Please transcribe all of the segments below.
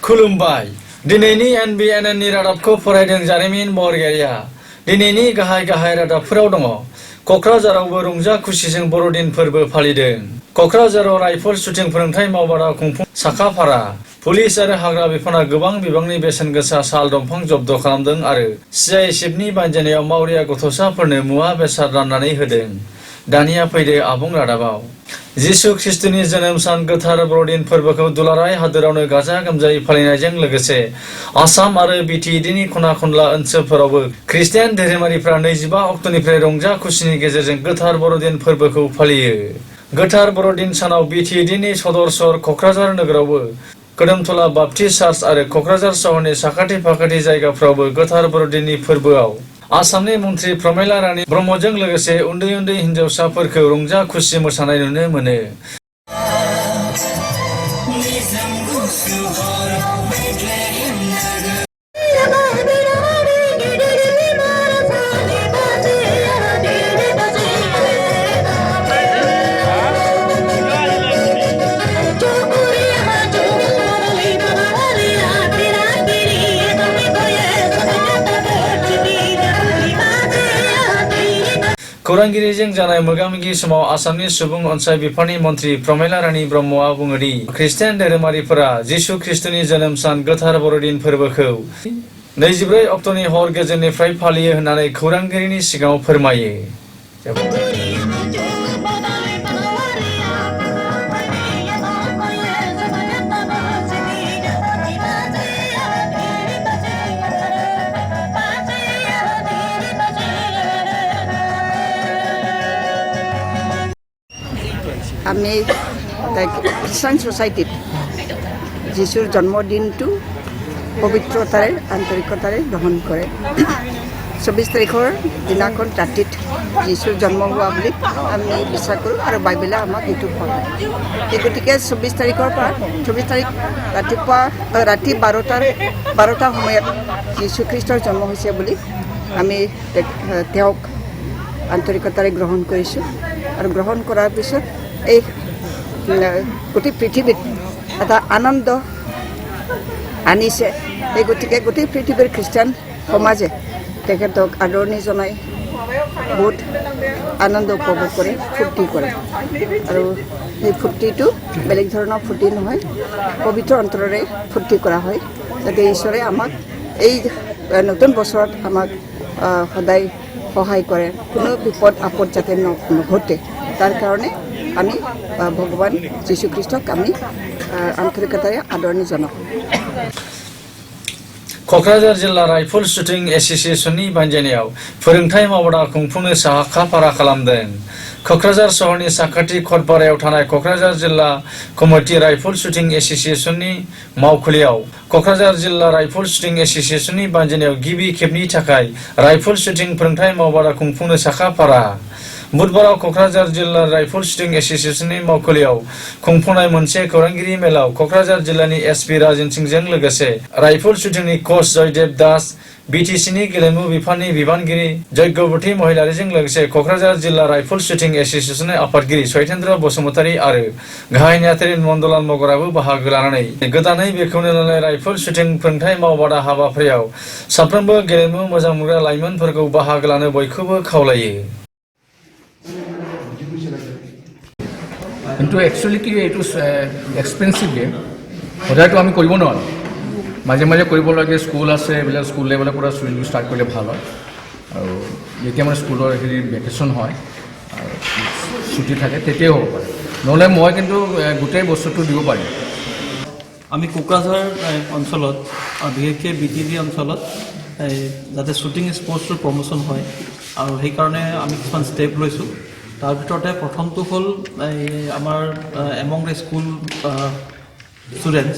खुलुमबाय दिनैनि NBNनि रादाबखौ फरायदों जारिमिन बरगयारिया दिनैनि गाहाय रादाबफोराव दङ कक्राझारावबो रंजा खुसिजों बर'दिन फोरबो फालिदों कक्राझाराव राइफल शुटिं फोरोंथाय मावबादा खुंफुं साखाफारा पुलिस आरो हाग्रा बिफाना गोबां बिबांनि बेसेन गोसा साल दंफां जब्द खालामदों आरो CISFनि बानजायनायाव मावरिया गथ'साफोरनो मुवा बेसाद राननानै होदों दानिया फैदो आबुं रादाबाव जिसु ख्रिस्टनि जोनोम सान गोथार बर'दिन फोरबोखौ दुलाराय हादोरावनो गाजा गोमजायै फालिनायजों लोगोसे आसाम आरो BTEDनि खना खनला ओनसोलफोरावबो ख्रिस्टियान धोरोमारिफ्रा 25 अक्ट'निफ्राय रंजा खुसिनि गेजेरजों गोथार बर'दिन फोरबोखौ फालियो गोथार बर'दिन सानाव BTEDनि सदर सहर कक्राझार नोगोरावबो कोदोमथला बाप्टिस्ट चार्च आरो कक्राझार सहरनि साखाथि फाखाथि जायगाफ्रावबो गोथार बर'दिननि फोरबोआव आसामनि मन्त्रि प्रमेला रानी ब्रह्मजों लोगोसे उन्दै हिनजावसाफोरखौ रंजा खुसि मोसानाय नुनो मोनो खौरांगिरिजों जानाय मोगा-मोगि समाव आसामनि सुबुं अनसाय बिफाननि मन्त्रि प्रमेला रानी ब्रह्मआ बुङो दि ख्रिस्टियान धोरोमारिफोरा जिसु ख्रिस्टनि जोनोम सान गोथार बर'दिन फोरबोखौ 24 अक्ट'नि हर गेजेरनिफ्राय फालियो होननानै खौरांगिरिनि सिगाङाव फोरमायो আমি খ্ৰীষ্টান সোসাইটিত যিশুৰ জন্মদিনটো পবিত্ৰতাৰে আন্তৰিকতাৰে গ্ৰহণ কৰে 24 তাৰিখৰ দিনাখন ৰাতিত যিশুৰ জন্ম হোৱা বুলি আমি বিশ্বাস কৰোঁ আৰু বাইবেলে আমাক এইটো কয় এই গতিকে 24 তাৰিখৰ পৰা 24 তাৰিখ ৰাতিপুৱা ৰাতি 12টা সময়ত যিশু খ্ৰীষ্টৰ জন্ম হৈছে বুলি আমি তেওঁক আন্তৰিকতাৰে গ্ৰহণ কৰিছোঁ আৰু গ্ৰহণ কৰাৰ পিছত এই গোটেই পৃথিৱীত এটা আনন্দ আনিছে এই গতিকে গোটেই পৃথিৱীৰ খ্ৰীষ্টান সমাজে তেখেতক আদৰণি জনাই বহুত আনন্দ উপভোগ কৰে ফূৰ্তি কৰে আৰু এই ফূৰ্তিটো বেলেগ ধৰণৰ ফূৰ্তি নহয় পবিত্ৰ অন্তৰেৰে ফূৰ্তি কৰা হয় যাতে ঈশ্বৰে আমাক এই নতুন বছৰত আমাক সদায় সহায় কৰে কোনো বিপদ আপদ যাতে নঘটে তাৰ কাৰণে আমি ভগৱান যীশু খ্ৰীষ্টক আমি আন্তৰিকতাৰে আদৰণি জনাওঁ कक्राझार जिल्ला राइफल शुटिं एसोसिएशननि बानजायनायाव फोरोंथाय मावबादा खुंफुंनो साखाफारा खालामदों कक्राझार सहरनि साखाथि खटपारायाव थानाय कक्राझार जिल्ला कमिटि राइफल शुटिं एसोसिएशननि मावखुलियाव कक्राझार जिल्ला राइफल शुटिं एसोसिएशननि बानजायनायाव गिबि खेबनि थाखाय राइफल शुटिं फोरोंथाय मावबादा खुंफुंनो साखाफारा बुधबाराव कक्राझार जिल्ला राइफल शुटिं एसोसिएशननि मावखुलियाव खुंफुंनाय मोनसे खौरांगिरि मेलाव कक्राझार जिल्लानि एसपि राजन सिंहजों लोगोसे राइफल शुटिंनि कोच जयदेव दास BTCनि गेलेमु बिफाननि बिबानगिरि जयगवती महिलारिजों लोगोसे कक्राझार जिल्ला राइफल शुटिं एसोसिएशननि आफादगिरि सैतेन्द्र बसुमतारी आरो गाहाय नेहाथारि नन्दलाल मगराबो बाहागो लानानै गोदानै बेखेवनो लानाय राइफल शुटिं फोरोंथाय मावबादा हाबाफारियाव साफ्रोमबो गेलेमु मोजां मोनग्रा लाइमोनफोरखौ बाहागो लानो बयखौबो खावलायो কিন্তু একচুৱেলি কি এইটো এক্সপেঞ্চিভ গেম সদায়তো আমি কৰিব নোৱাৰোঁ মাজে মাজে কৰিব লাগে স্কুল আছে এইবিলাক স্কুল লেভেলৰ পৰা ষ্টাৰ্ট কৰিলে ভাল হয় আৰু যেতিয়া মানে স্কুলৰ হেৰি ভেকেশ্যন হয় আৰু ছুটি থাকে তেতিয়াই হ'ব পাৰে নহ'লে মই কিন্তু গোটেই বস্তুটো দিব পাৰিম আমি কোকৰাঝাৰ অঞ্চলত বিশেষকৈ BTD অঞ্চলত যাতে শ্বুটিং স্পৰ্টছৰ প্ৰমোশ্যন হয় আৰু সেইকাৰণে আমি কিছুমান ষ্টেপ লৈছোঁ তাৰ ভিতৰতে প্ৰথমটো হ'ল আমাৰ এমং দ্য স্কুল ষ্টুডেণ্টছ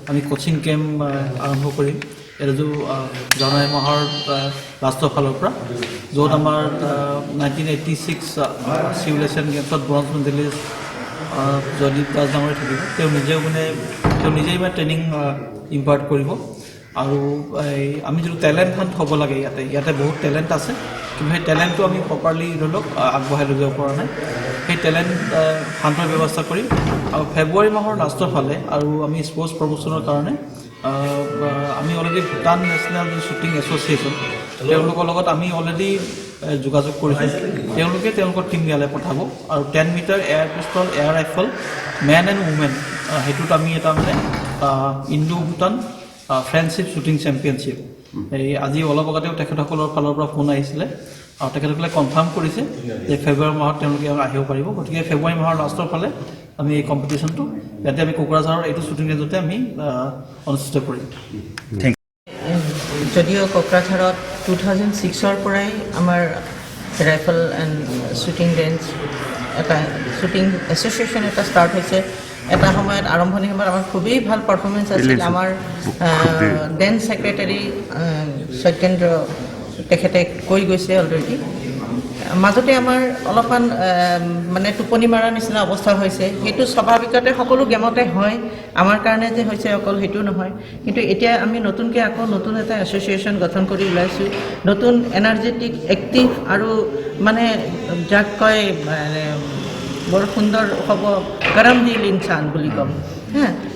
আমি কোচিং কেম্প আৰম্ভ কৰিম এইটো জানুৱাৰী মাহৰ লাষ্টৰ ফালৰ পৰা য'ত আমাৰ 1986 চিভিলাইজেশ্যন গেমছত ব্ৰঞ্জ মেডেলিষ্ট জয়দীপ দাস ডাঙৰীয়া থাকিব তেওঁ নিজেই মানে ট্ৰেইনিং ইম্পাৰ্ট কৰিব আৰু আমি যিটো টেলেণ্ট হাণ্ট হ'ব লাগে ইয়াতে বহুত টেলেণ্ট আছে কিন্তু সেই টেলেণ্টটো আমি প্ৰপাৰলি ধৰি লওক আগবঢ়াই লৈ যাব পৰা নাই সেই টেলেণ্ট হাণ্টৰ ব্যৱস্থা কৰিম আৰু ফেব্ৰুৱাৰী মাহৰ লাষ্টৰ ফালে আৰু আমি স্পৰ্টছ প্ৰমোশ্যনৰ কাৰণে আমি already Bhutan national shooting association তেওঁলোকৰ লগত আমি অলৰেডি যোগাযোগ কৰিছোঁ। তেওঁলোকে তেওঁলোকৰ টীম ইয়ালৈ পঠাব আৰু 10 metre air pistol air rifle men and women সেইটোত আমি এটা মানে Indo Bhutan friendship shooting championship এই আজি অলপ আগতেও তেখেতসকলৰ ফালৰ পৰা ফোন আহিছিলে আৰু তেখেতসকলে কনফাৰ্ম কৰিছে যে ফেব্ৰুৱাৰী মাহত তেওঁলোকে আহিব পাৰিব। গতিকে ফেব্ৰুৱাৰী মাহৰ লাষ্টৰ ফালে আমি এই কম্পিটিশ্যনটো ইয়াতে আমি কোকৰাঝাৰৰ এইটো শ্বুটিং ৰেঞ্জতে আমি অনুষ্ঠিত কৰিম। যদিও কোকৰাঝাৰত 2006 পৰাই আমাৰ ৰাইফল এণ্ড শ্বুটিং ৰেঞ্জ এটা শ্বুটিং এছ'চিয়েশ্যন এটা ষ্টাৰ্ট হৈছে। এটা সময়ত আৰম্ভণিৰ সময়ত আমাৰ খুবেই ভাল পাৰফৰ্মেঞ্চ আছিল। আমাৰ দেন ছেক্ৰেটাৰী সত্যেন্দ্ৰ তেখেতে কৈ গৈছে অলৰেডি। মাজতে আমাৰ অলপমান মানে টোপনি মৰাৰ নিচিনা অৱস্থা হৈছে। সেইটো স্বাভাৱিকতে সকলো গেমতে হয়, আমাৰ কাৰণে যে হৈছে অকল সেইটো নহয়। কিন্তু এতিয়া আমি নতুনকৈ আকৌ নতুন এটা এছ'চিয়েশ্যন গঠন কৰি ওলাইছোঁ, নতুন এনাৰ্জেটিক এক্টিভ আৰু মানে যাক কয় মানে বৰ সুন্দৰ হ'ব কৰমদিল ইনচান বুলি ক'ম।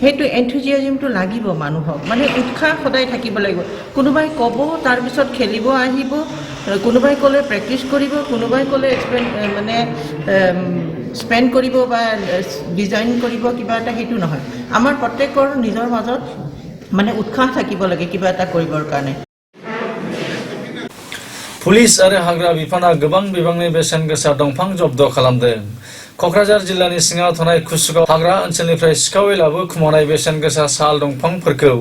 সেইটো এনথুজিয়াজিমটো লাগিব মানুহক, মানে উৎসাহ সদায় থাকিব লাগিব। কোনোবাই ক'ব তাৰপিছত খেলিব আহিব, কোনোবাই ক'লে প্ৰেক্টিছ কৰিব, কোনোবাই ক'লে মানে স্পেণ্ড কৰিব বা ডিজাইন কৰিব কিবা এটা, সেইটো নহয়। আমাৰ প্ৰত্যেকৰ নিজৰ মাজত মানে উৎসাহ থাকিব লাগে কিবা এটা কৰিবৰ কাৰণে। पुलिस आरो हाग्रा बिफाना गोबां बिबांनि बेसेन गोसा दंफां जब्द खालामदों। क'क्राझार जिल्लानि सिङाव थानाय कुसुगाव हाग्रा ओनसोलनिफ्राय सिखावै लाबोखुमानाय बेसेन गोसा साल दंफांफोरखौ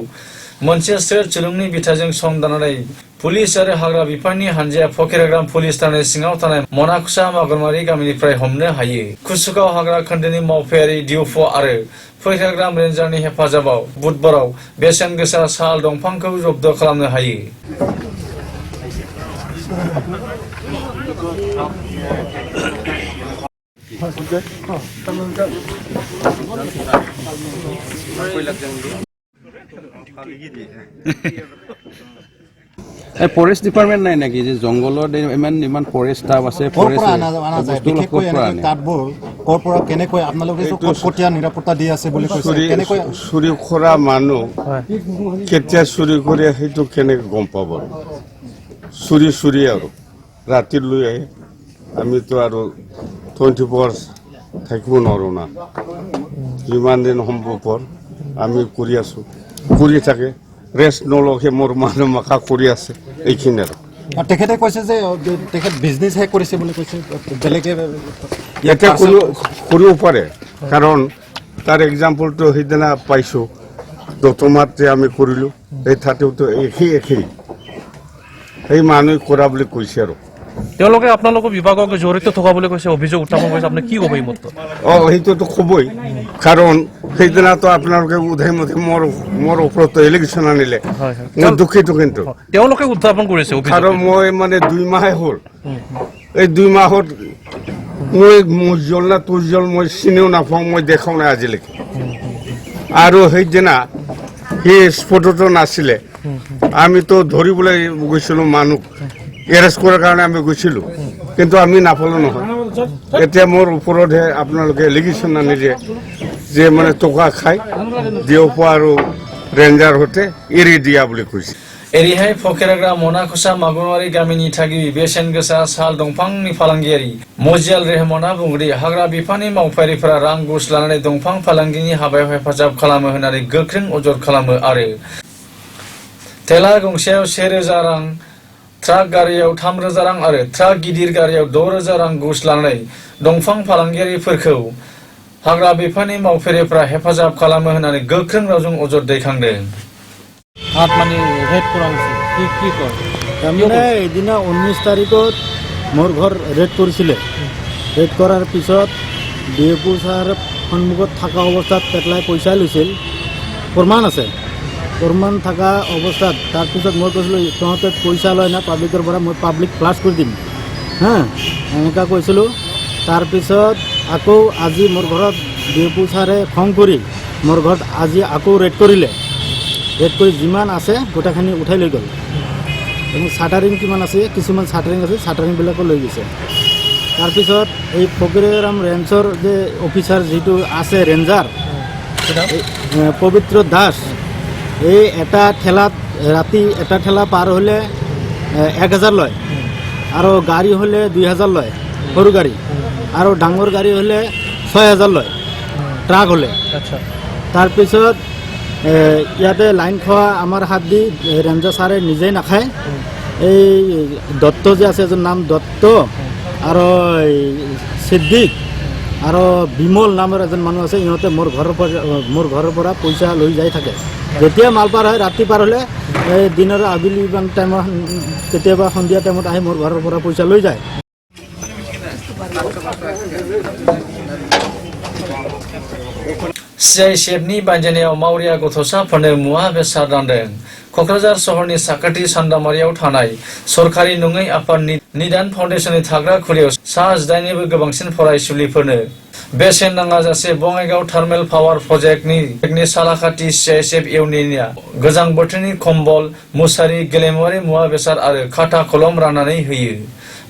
मोनसे स्रोद सुलुंनि बिथाजों सम दानानै पुलिस आरो हाग्रा बिफाननि हानजाया फकिराग्राम पुलिस थानाय सिङाव थानाय मनाकुसा मागुरमारि गामिनिफ्राय हमनो हायो। कुसुगाव हाग्रा खोन्दोनि मावफारियारि डिउफ आरो फकिराग्राम रेन्जारनि हेफाजाबाव बुधबाराव बेसेन गोसा साल दंफांखौ जब्द खालामनो हायो। ফৰেষ্ট ডিপাৰ্টমেণ্ট নাই নেকি যে জংঘলত ইমান ফৰেষ্ট ষ্টাফ আছে? কেনেকৈ আপোনালোকে কটকটীয়া নিৰাপত্তা দি আছে বুলি কৈছে, চুৰি কৰা মানুহ কেতিয়া চুৰি কৰে সেইটো কেনেকৈ গম পাব? চুৰি আৰু ৰাতিলৈ আহে। আমিতো আৰু 24 থাকিব নোৱাৰোঁ না, যিমান দিন সম্ভৱ আমি কৰি আছোঁ, কৰি থাকে ৰেষ্ট নলকে মোৰ মানুহ মাখা কৰি আছে এইখিনি আৰু। তেখেতে কৈছে যে তেখেত বিজনেছহে কৰিছে বুলি কৈছে, বেলেগে ইয়াতে কৰিব পাৰে। কাৰণ তাৰ এক্সাম্পলটো সেইদিনা পাইছোঁ, দতমাতে আমি কৰিলোঁ, এই তাতেওতো একেই সেই মানুহ কৰা বুলি কৈছে আৰু। তেওঁলোকে আপোনালোকৰ বিভাগক জড়িত থকা বুলি কৈছে, অভিযোগ উত্থাপন কৰিছে, আপুনি কি ক'ব এই মতটো? সেইটোতো ক'বই, কাৰণ সেইদিনাতো আপোনালোকে উধাই মুধাই মোৰ ওপৰত এলিগেশ্যন আনিলে, মই দুখিত। কিন্তু তেওঁলোকে উত্থাপন কৰিছে কাৰণ মই মানে 2 মাহে হ'ল, এই 2 মাহত মই মুজল না তুজল মই চিনিও নাপাওঁ, মই দেখাও নাই আজিলৈকে। আৰু সেইদিনা সেই স্পটতো নাছিলে, আমিতো ধৰিবলৈ গৈছিলোঁ মানুহ, এৰেষ্ট কৰাৰ কাৰণে আমি গৈছিলোঁ, কিন্তু আমি নাপালোঁ নহয়। এতিয়া মোৰ ওপৰতহে আপোনালোকে এলিগেশ্যন আনিলে যে মানে টকা খাই ডিঅ'প আৰু ৰেঞ্জাৰ হতে এৰি দিয়া বুলি কৈছে। एरैहाय फकिराग्राम मनाकुसा मागुरमारि गामिनि थागिबि बेसेन गोसा साल दंफांनि फालांगियारि मजियाल रेहमाना बुंदि हाग्रा बिफाननि मावफारिफोरा रां घुस लानानै दंफां फालांगिनि हाबायाव हेफाजाब खालामो होननानै गोख्रों अजद खालामो आरो थेला गंसेयाव 1000 रां, ट्राक गारियाव 3000 रां आरो ट्राक गिदिर गारियाव 6000 रां घुस लानानै दंफां फालांगियारिफोरखौ हाग्रा बिफाननि मावफारिफोरा हेफाजाब खालामो होननानै गोख्रों रावजों अजद दैखांदों। মানে ৰেড কৰা হৈছে কি কয়? তাৰমানে এদিনা 19 তাৰিখত মোৰ ঘৰ ৰেড কৰিছিলে। ৰেড কৰাৰ পিছত ডিএপু ছাৰ সন্মুখত থকা অৱস্থাত পেটলাই পইচা লৈছিল, প্ৰমাণ আছে, প্ৰমাণ থকা অৱস্থাত। তাৰপিছত মই কৈছিলোঁ তহঁতে পইচা লয় না পাব্লিকৰ পৰা, মই পাব্লিক ফ্লাছ কৰি দিম, এনেকুৱা কৈছিলোঁ। তাৰপিছত আকৌ আজি মোৰ ঘৰত ডিএপু ছাৰে খং কৰি মোৰ ঘৰত আজি আকৌ ৰেড কৰিলে। ৰেড কৰি যিমান আছে গোটেইখিনি উঠাই লৈ গ'ল। চাটাৰিং কিমান আছে, কিছুমান চাটাৰিং আছে, চাটাৰিংবিলাকো লৈ গৈছে। তাৰপিছত এই ফকিৰাগ্ৰাম ৰেঞ্জৰ যে অফিচাৰ যিটো আছে ৰেঞ্জাৰ পবিত্ৰ দাস, এই এটা ঠেলাত ৰাতি এটা ঠেলা পাৰ হ'লে 1000 লয় আৰু গাড়ী হ'লে 2000 লয় সৰু গাড়ী আৰু ডাঙৰ গাড়ী হ'লে 6000 লয় ট্ৰাক হ'লে আচ্ছা তাৰপিছত ইয়াতে লাইন খোৱা আমাৰ হাত দি ৰেঞ্জাৰ ছাৰে নিজেই নাখায় এই দত্ত যে আছে এজন নাম দত্ত আৰু সিদ্দিক আৰু বিমল নামৰ এজন মানুহ আছে ইহঁতে মোৰ ঘৰৰ পৰা পইচা লৈ যাই থাকে যেতিয়া মাল পাৰ হয় ৰাতি পাৰ হ'লে এই দিনৰ আবেলি টাইমত কেতিয়াবা সন্ধিয়া টাইমত আহি মোৰ ঘৰৰ পৰা পইচা লৈ যায় CISFनि बायजोनियाव मावरिया गथ'साफोरनो मुवा बेसाद रानदों क'क्राझार सहरनि साखाथि सान्दामारियाव थानाय सरकारि नङै आफादनि निदान फाउन्डेसननि थाग्रा खुलियाव सा 8निबो गोबांसिन फरायसुलिफोरनो बेसेन नाङाजासे बङाइगाव थार्मेल पावार प्रजेक्टनि सालाखाथि CISF इउनियनआ गोजां बोथोरनि कम्बल मुसारि गेलेमुआरि मुवा बेसाद आरो खाथा कलम राननानै होयो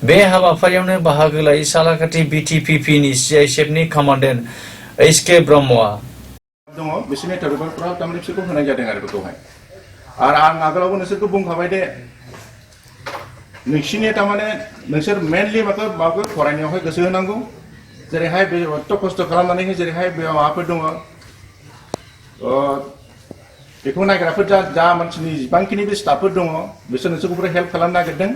बे हाबाफारियावनो बाहागो लायै सालाखाथि BTPPनि CISFनि कमान्डेन्ट HK ब्रह्मआ दङ बिसोरनि तरुबफोरा तामाने बिसोरखौ होनाय जादों आरो बेखौहाय आरो आं आगोलावबो नोंसोरखौ बुंखाबाय दे नोंसिनि तामाने नोंसोर मेनलि माखौ फरायनायावहाय गोसो होनांगौ जेरैहाय बे एथ' खस्थ' खालामनानैहाय जेरैहाय बे माबाफोर दङ बेखौ नायग्राफोर जा मानसिनि जेसेबांखिनि बे स्टाफफोर दङ बिसोर नोंसोरखौ हेल्प खालामनो नागिरदों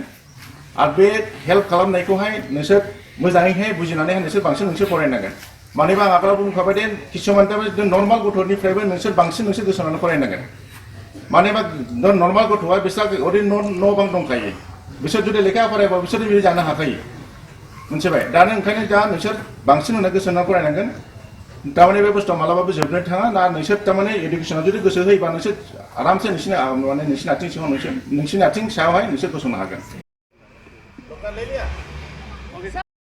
आरो बे हेल्प खालामनायखौहाय नोंसोर मोजाङैहाय बुजिनानैहाय नोंसोर बांसिन नोंसोर फरायनांगोन मानोबा आं आगोलाव बुंखाबाय दे किसुमान नर्माल गथ'निफ्रायबो नोंसोर बांसिन नोंसोर गोसो होनानै फरायनांगोन मानोबा नर्माल गथ'आ बिस्रा ओरैनो न' बां दंखायो बिसोर जुदि लेखा फरायबा बिसोर बिदि जानो हाखायो मोनथिबाय दानो ओंखायनो दा नोंसोर बांसिन होनो गोसो होनानै फरायनांगोन तामाने बे बुस्थुआ मालाबाबो जोबनो थाङा ना नोंसोर तामाने इडुकेसनाव जुदि गोसो होयोबा नोंसोर आरामसे नोंसिनि आथिं सिङाव नोंसिनि आथिं सायावहाय नोंसोर गसंनो हागोन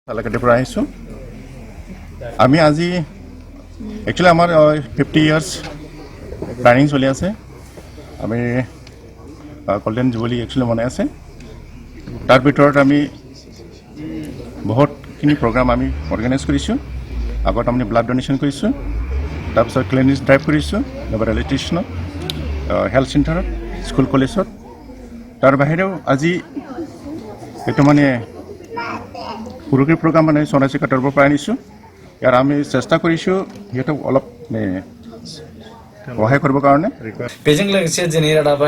सालाकाटिनिफ्राय আহিছোঁ আমি আজি একচুৱেলি আমাৰ 50 ইয়াৰ্ছ প্লেনিং চলি আছে আমি গোল্ডেন জুবিলি একচুৱেলি মনাই আছে তাৰ ভিতৰত আমি বহুতখিনি প্ৰগ্ৰাম আমি অৰ্গেনাইজ কৰিছোঁ আগত আমি ব্লাড ডনেশ্যন কৰিছোঁ তাৰপিছত ক্লিনিক ড্ৰাইভ কৰিছোঁ লগতে ৰেলৱে ষ্টেচনত হেল্থ চেণ্টাৰত স্কুল কলেজত তাৰ বাহিৰেও আজি এইটো মানে পুৰুষী প্ৰগ্ৰাম মানে চনাচিকা তৰফৰ পৰা আনিছোঁ ইয়াৰ আমি চেষ্টা কৰিছোঁ সিহঁতক অলপ সহায় কৰিবৰ কাৰণে बेजों लोगोसे दिनै रादाबा